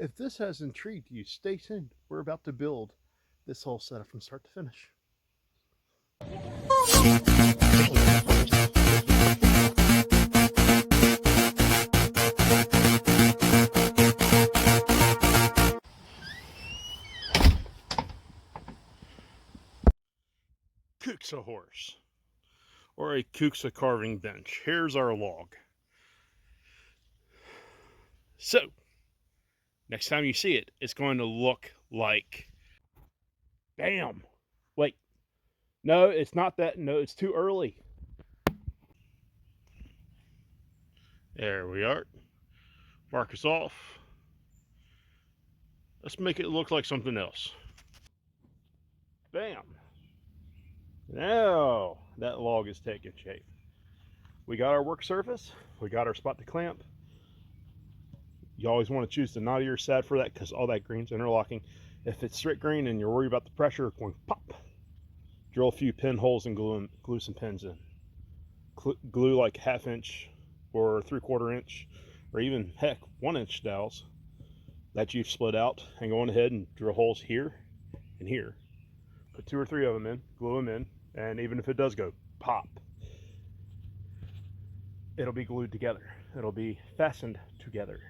If this has intrigued you, stay tuned. We're about to build this whole setup from start to finish. Kuksa horse, or a kuksa carving bench. Here's our log. So, next time you see it, it's going to look like, bam! Wait, no, it's not that. No, it's too early. There we are. Mark us off. Let's make it look like something else. Bam! Now that log is taking shape. We got our work surface. We got our spot to clamp. You always want to choose the knottier side for that because all that green's interlocking. If it's straight green and you're worried about the pressure going pop, drill a few pinholes and glue some pins in. Glue like 1/2 inch or 3/4 inch, or even heck 1 inch dowels that you've split out, and go on ahead and drill holes here and here. Put 2 or 3 of them in, glue them in, and even if it does go pop, it'll be glued together. It'll be fastened together.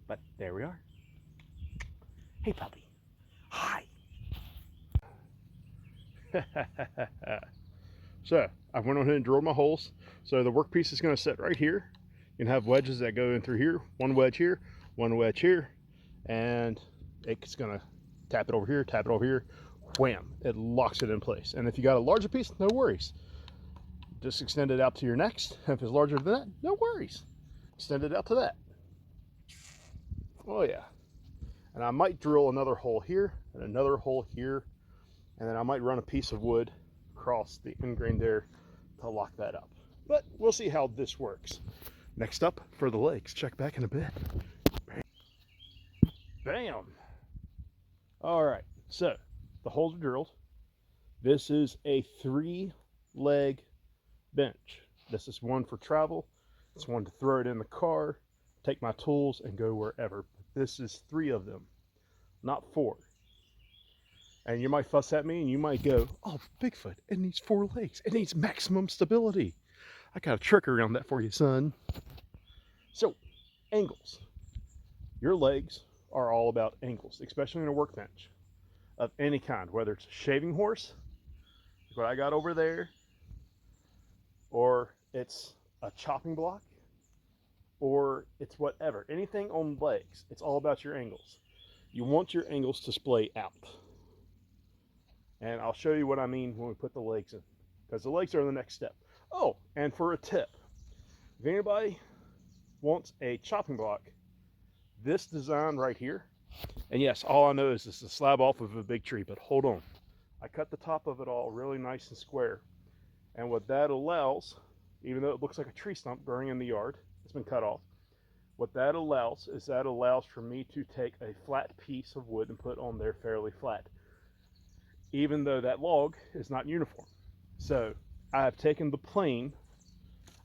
But there we are. Hey puppy. Hi. So I went on ahead and drilled my holes. So the workpiece is going to sit right here. You can have wedges that go in through here. One wedge here, one wedge here, and it's going to tap it over here, wham, it locks it in place. And if you got a larger piece, no worries. Just extend it out to your next. If it's larger than that, no worries. Extend it out to that. Oh yeah. And I might drill another hole here and another hole here, and then I might run a piece of wood across the end grain there to lock that up. But we'll see how this works. Next up for the legs. Check back in a bit. Bam! All right, so the holes are drilled. This is a 3-leg bench. This is one for travel. It's one to throw it in the car, take my tools, and go wherever. This is 3 of them, not 4. And you might fuss at me and you might go, oh, Bigfoot, it needs 4 legs. It needs maximum stability. I got a trick around that for you, son. So, angles. Your legs are all about angles, especially in a workbench of any kind, whether it's a shaving horse, like what I got over there, or it's a chopping block, or it's whatever. Anything on legs, it's all about your angles. You want your angles to splay out. And I'll show you what I mean when we put the legs in, because the legs are the next step. Oh, and for a tip, if anybody wants a chopping block, this design right here, and yes, all I know is this is a slab off of a big tree, but hold on. I cut the top of it all really nice and square. And what that allows, even though it looks like a tree stump growing in the yard, it's been cut off. What that allows is that allows for me to take a flat piece of wood and put on there fairly flat, even though that log is not uniform. So I have taken the plane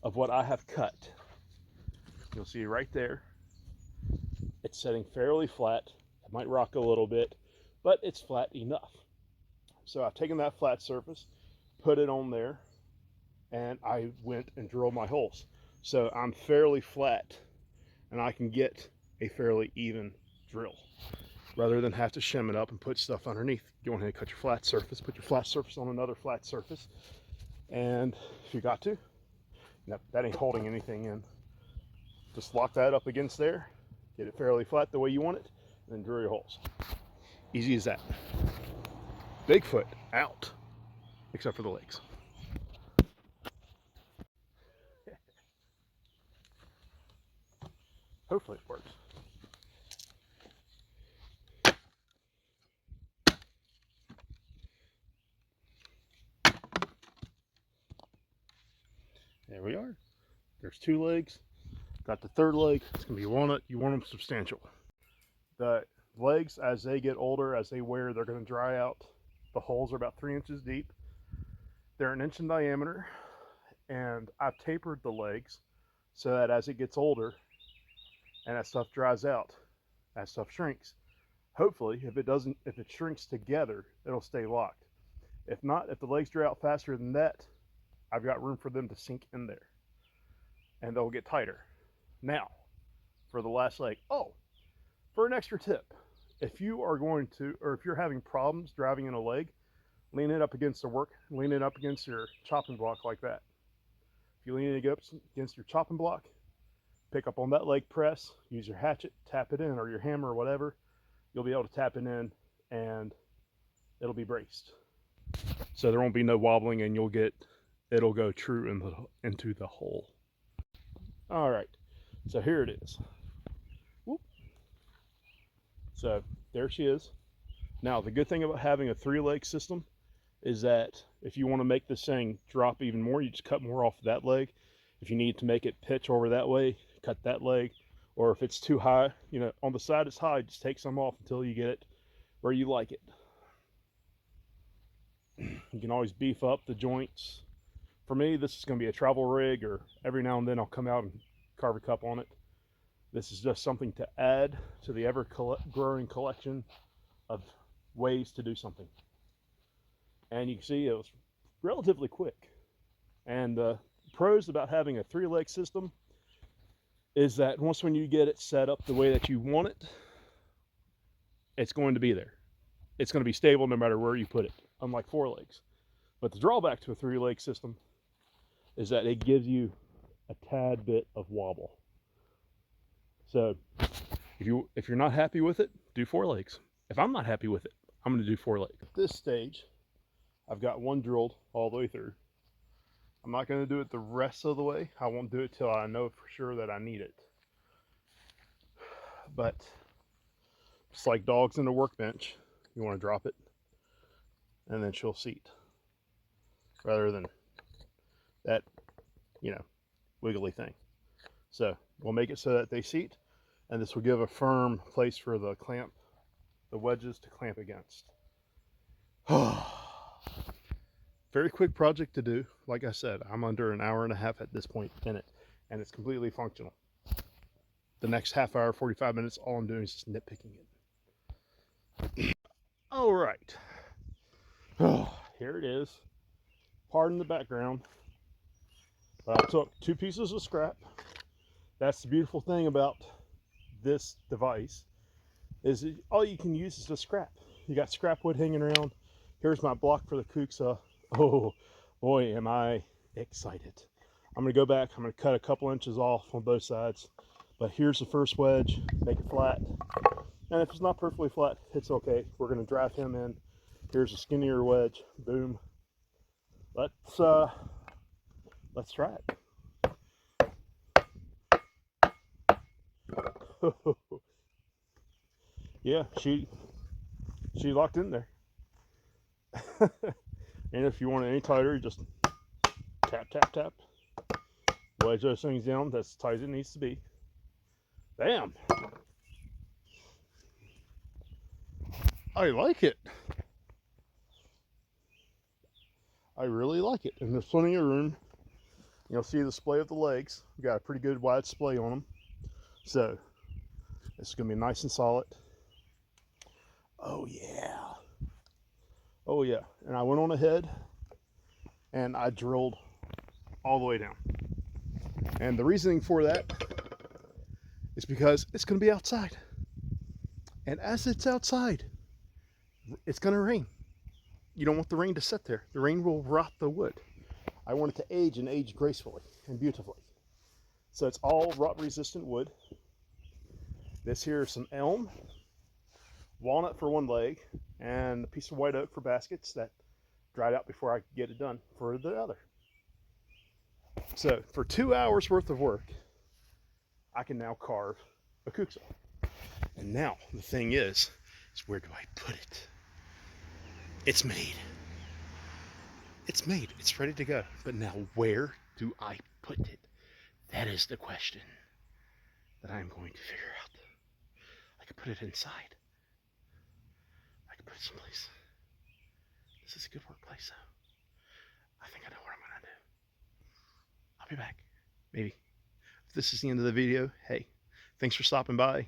of what I have cut. You'll see right there. It's setting fairly flat. It might rock a little bit, but it's flat enough. So I've taken that flat surface, put it on there, and I went and drilled my holes. So I'm fairly flat, and I can get a fairly even drill, rather than have to shim it up and put stuff underneath. Go ahead and cut your flat surface, put your flat surface on another flat surface, and if you got to, nope, that ain't holding anything in. Just lock that up against there, get it fairly flat the way you want it, and then drill your holes. Easy as that. Bigfoot out, except for the legs. Hopefully it works. There we are. There's 2 legs. Got the 3rd leg. It's gonna be walnut. You want them substantial. The legs, as they get older, as they wear, they're gonna dry out. The holes are about 3 inches deep. They're 1 inch in diameter, and I've tapered the legs so that as it gets older and that stuff dries out, as stuff shrinks. Hopefully, if it shrinks together, it'll stay locked. If not, if the legs dry out faster than that, I've got room for them to sink in there and they'll get tighter. Now, for the last leg. Oh, for an extra tip, if you are going to, or if you're having problems driving in a leg, lean it up against the work, lean it up against your chopping block like that. If you lean it up against your chopping block, pick up on that leg press, use your hatchet, tap it in, or your hammer or whatever, you'll be able to tap it in and it'll be braced. So there won't be no wobbling and it'll go true into the hole. All right, so here it is. Whoop. So there she is. Now the good thing about having a 3-leg system is that if you want to make this thing drop even more, you just cut more off of that leg. If you need to make it pitch over that way, cut that leg. Or if it's too high, you know, on the side it's high, just take some off until you get it where you like it. You can always beef up the joints. For me, this is going to be a travel rig, or every now and then I'll come out and carve a cup on it. This is just something to add to the ever-growing collection of ways to do something. And you can see it was relatively quick. And the pros about having a 3-leg system is that when you get it set up the way that you want it, it's going to be there. It's going to be stable no matter where you put it, unlike 4 legs. But the drawback to a 3-leg system is that it gives you a tad bit of wobble. So if you're not happy with it, do 4 legs. If I'm not happy with it, I'm going to do 4 legs. At this stage, I've got one drilled all the way through. I'm not going to do it the rest of the way. I won't do it till I know for sure that I need it. But it's like dogs in a workbench. You want to drop it, and then she'll seat. Rather than that, you know, wiggly thing. So we'll make it so that they seat, and this will give a firm place for the wedges to clamp against. Very quick project to do. Like I said, I'm under an hour and a half at this point in it, and it's completely functional. The next half hour, 45 minutes, all I'm doing is just nitpicking it. All right. Here it is. Pardon the background. I took 2 pieces of scrap. That's the beautiful thing about this device, is that all you can use is the scrap. You got scrap wood hanging around. Here's my block for the kuksa. Oh boy, am I excited. I'm going to go back. I'm going to cut a couple inches off on both sides. But here's the first wedge. Make it flat. And if it's not perfectly flat, it's okay. We're going to drive him in. Here's a skinnier wedge. Boom. Let's try it. Yeah, she locked in there. And if you want it any tighter, you just tap, tap, tap. Wedge those things down. That's as tight as it needs to be. Bam! I like it. I really like it. And there's plenty of room. You'll see the splay of the legs. We've got a pretty good wide splay on them. So, it's going to be nice and solid. Oh yeah. Oh yeah. And I went on ahead and I drilled all the way down. And the reasoning for that is because it's going to be outside. And as it's outside, it's going to rain. You don't want the rain to sit there. The rain will rot the wood. I want it to age and age gracefully and beautifully. So it's all rot resistant wood. This here is some elm, walnut for one leg, and a piece of white oak for baskets that dried out before I could get it done for the other. So for 2 hours worth of work, I can now carve a kuksa. And now the thing is where do I put it? It's made. It's made. It's ready to go. But now where do I put it? That is the question that I'm going to figure out. I could put it inside. I could put it someplace. This is a good workplace, though. I think I know what I'm going to do. I'll be back. Maybe. If this is the end of the video, hey, thanks for stopping by.